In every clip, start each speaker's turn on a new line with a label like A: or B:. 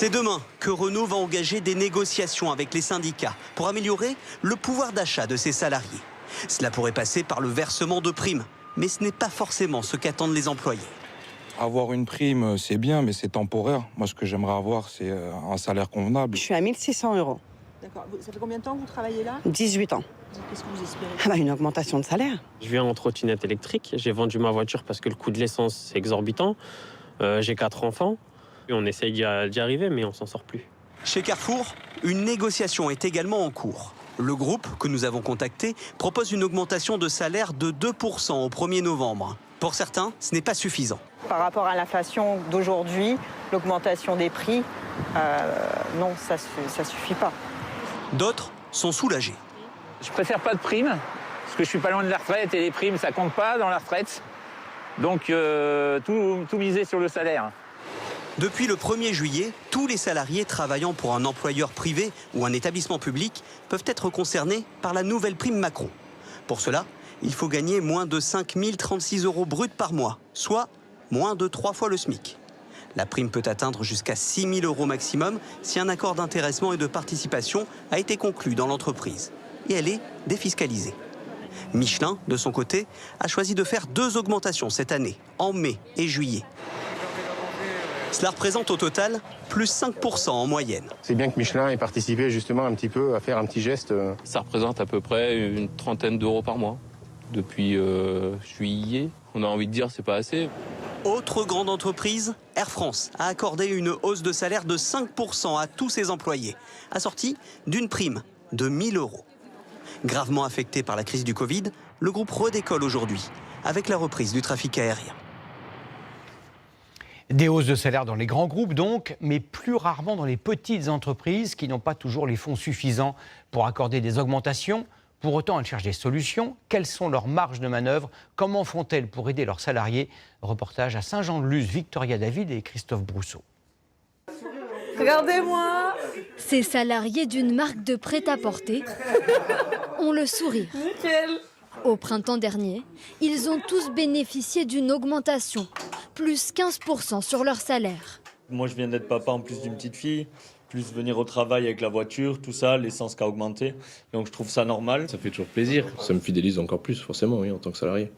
A: C'est demain que Renault va engager des négociations avec les syndicats pour améliorer le pouvoir d'achat de ses salariés. Cela pourrait passer par le versement de primes, mais ce n'est pas forcément ce qu'attendent les employés.
B: Avoir une prime, c'est bien, mais c'est temporaire. Moi, ce que j'aimerais avoir, c'est un salaire convenable.
C: Je suis à 1 600 €.
D: D'accord. Ça fait combien de temps que vous travaillez là?
C: 18 ans.
D: Qu'est-ce que vous espérez?
C: Une augmentation de salaire.
E: Je viens en trottinette électrique. J'ai vendu ma voiture parce que le coût de l'essence, c'est exorbitant. J'ai 4 enfants. Et on essaye d'y arriver, mais on s'en sort plus.
A: Chez Carrefour, une négociation est également en cours. Le groupe que nous avons contacté propose une augmentation de salaire de 2% au 1er novembre. Pour certains, ce n'est pas suffisant.
D: Par rapport à l'inflation d'aujourd'hui, l'augmentation des prix, non, ça suffit pas.
A: D'autres sont soulagés.
F: Je préfère pas de primes, parce que je suis pas loin de la retraite et les primes, ça compte pas dans la retraite. Donc tout miser sur le salaire.
A: Depuis le 1er juillet, tous les salariés travaillant pour un employeur privé ou un établissement public peuvent être concernés par la nouvelle prime Macron. Pour cela, il faut gagner moins de 5 036 € bruts par mois, soit moins de 3 fois le SMIC. La prime peut atteindre jusqu'à 6 000 € maximum si un accord d'intéressement et de participation a été conclu dans l'entreprise. Et elle est défiscalisée. Michelin, de son côté, a choisi de faire 2 augmentations cette année, en mai et juillet. Cela représente au total plus 5% en moyenne.
G: C'est bien que Michelin ait participé justement un petit peu à faire un petit geste.
H: Ça représente à peu près une trentaine d'euros par mois. Depuis juillet, on a envie de dire c'est pas assez.
A: Autre grande entreprise, Air France a accordé une hausse de salaire de 5% à tous ses employés, assortie d'une prime de 1 000 €. Gravement affecté par la crise du Covid, le groupe redécolle aujourd'hui, avec la reprise du trafic aérien.
I: Des hausses de salaire dans les grands groupes donc, mais plus rarement dans les petites entreprises qui n'ont pas toujours les fonds suffisants pour accorder des augmentations. Pour autant, elles cherchent des solutions. Quelles sont leurs marges de manœuvre? Comment font-elles pour aider leurs salariés? Reportage à Saint-Jean-de-Luz, Victoria David et Christophe Brousseau.
J: Regardez-moi! Ces salariés d'une marque de prêt-à-porter ont le sourire.
K: Nickel!
J: Au printemps dernier, ils ont tous bénéficié d'une augmentation, plus 15% sur leur salaire.
L: Moi, je viens d'être papa en plus d'une petite fille, plus venir au travail avec la voiture, tout ça, l'essence qui a augmenté. Donc je trouve ça normal.
M: Ça fait toujours plaisir. Ça me fidélise encore plus, forcément, oui, en tant que salarié.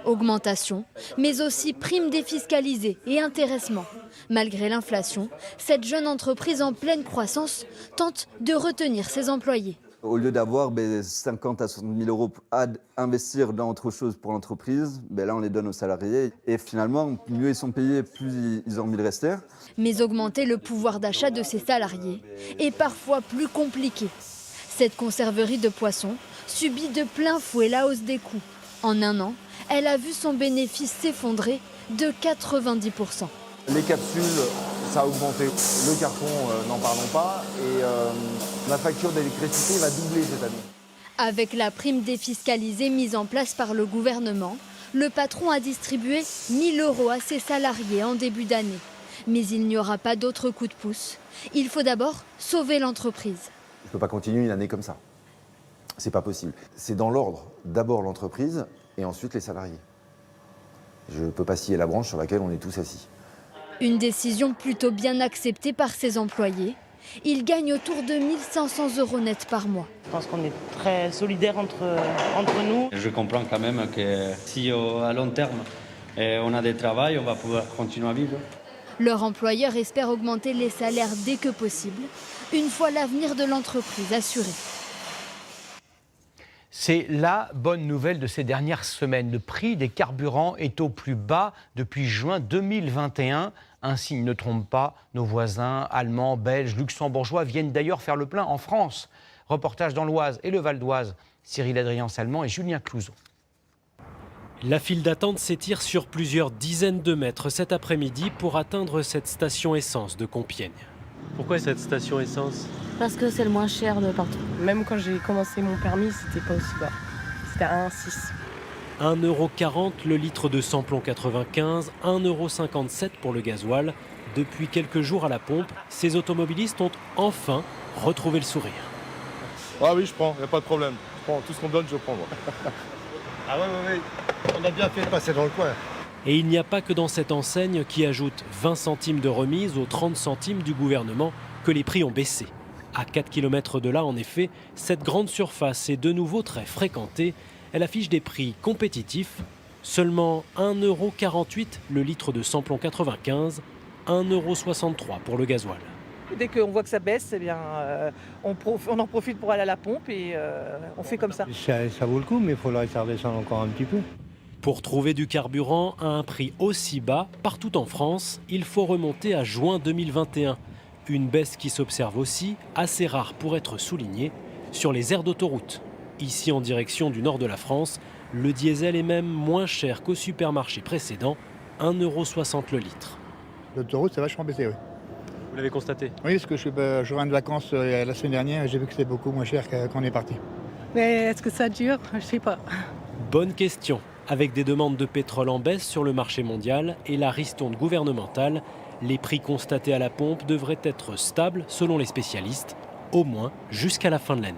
J: Augmentation, mais aussi primes défiscalisées et intéressement. Malgré l'inflation, cette jeune entreprise en pleine croissance tente de retenir ses employés.
N: Au lieu d'avoir 50 à 60 000 € à investir dans autre chose pour l'entreprise, là on les donne aux salariés. Et finalement, mieux ils sont payés, plus ils ont envie de rester.
J: Mais augmenter le pouvoir d'achat de ses salariés est parfois plus compliqué. Cette conserverie de poissons subit de plein fouet la hausse des coûts. En un an, elle a vu son bénéfice s'effondrer de 90%.
O: Les capsules, ça a augmenté. Le carton, n'en parlons pas. Et ma facture d'électricité va doubler cette année.
J: Avec la prime défiscalisée mise en place par le gouvernement, le patron a distribué 1 000 € à ses salariés en début d'année. Mais il n'y aura pas d'autre coup de pouce. Il faut d'abord sauver l'entreprise.
O: Je ne peux pas continuer une année comme ça. C'est pas possible. C'est dans l'ordre. D'abord l'entreprise et ensuite les salariés. Je ne peux pas scier la branche sur laquelle on est tous assis.
J: Une décision plutôt bien acceptée par ses employés. Ils gagnent autour de 1 500 € net par mois.
P: Je pense qu'on est très solidaires entre nous.
Q: Je comprends quand même que si à long terme on a des travails, on va pouvoir continuer à vivre.
J: Leur employeur espère augmenter les salaires dès que possible, une fois l'avenir de l'entreprise assuré.
I: C'est la bonne nouvelle de ces dernières semaines. Le prix des carburants est au plus bas depuis juin 2021. Un signe ne trompe pas. Nos voisins allemands, belges, luxembourgeois viennent d'ailleurs faire le plein en France. Reportage dans l'Oise et le Val d'Oise. Cyril Adrien-Salmand et Julien Clouzot.
R: La file d'attente s'étire sur plusieurs dizaines de mètres cet après-midi pour atteindre cette station essence de Compiègne. Pourquoi cette station essence?
K: Parce que c'est le moins cher de partout. Même quand j'ai commencé mon permis, c'était pas aussi bas. C'était à 1,6
R: €. 1,40 € le litre de samplon 95, 1,57 € pour le gasoil. Depuis quelques jours à la pompe, ces automobilistes ont enfin retrouvé le sourire.
S: Ah oui, je prends, il n'y a pas de problème. Je prends tout ce qu'on me donne, je prends. Moi.
T: Ah ouais, on a bien fait de passer dans le coin.
R: Et il n'y a pas que dans cette enseigne qui ajoute 20 centimes de remise aux 30 centimes du gouvernement que les prix ont baissé. À 4 km de là, en effet, cette grande surface est de nouveau très fréquentée. Elle affiche des prix compétitifs. Seulement 1,48 € le litre de samplon 95, 1,63 € pour le gasoil.
T: Dès qu'on voit que ça baisse, eh bien, on en profite pour aller à la pompe et on fait comme ça.
U: Ça vaut le coup, mais il faudrait que ça redescende encore un petit peu.
R: Pour trouver du carburant à un prix aussi bas, partout en France, il faut remonter à juin 2021. Une baisse qui s'observe aussi, assez rare pour être soulignée, sur les aires d'autoroute. Ici, en direction du nord de la France, le diesel est même moins cher qu'au supermarché précédent, 1,60 € le litre.
V: L'autoroute, ça va vachement baissé, oui.
R: Vous l'avez constaté?
V: Oui, parce que je reviens de vacances la semaine dernière et j'ai vu que c'était beaucoup moins cher quand on est parti.
K: Mais est-ce que ça dure? Je sais pas.
R: Bonne question. Avec des demandes de pétrole en baisse sur le marché mondial et la ristourne gouvernementale, les prix constatés à la pompe devraient être stables selon les spécialistes, au moins jusqu'à la fin de l'année.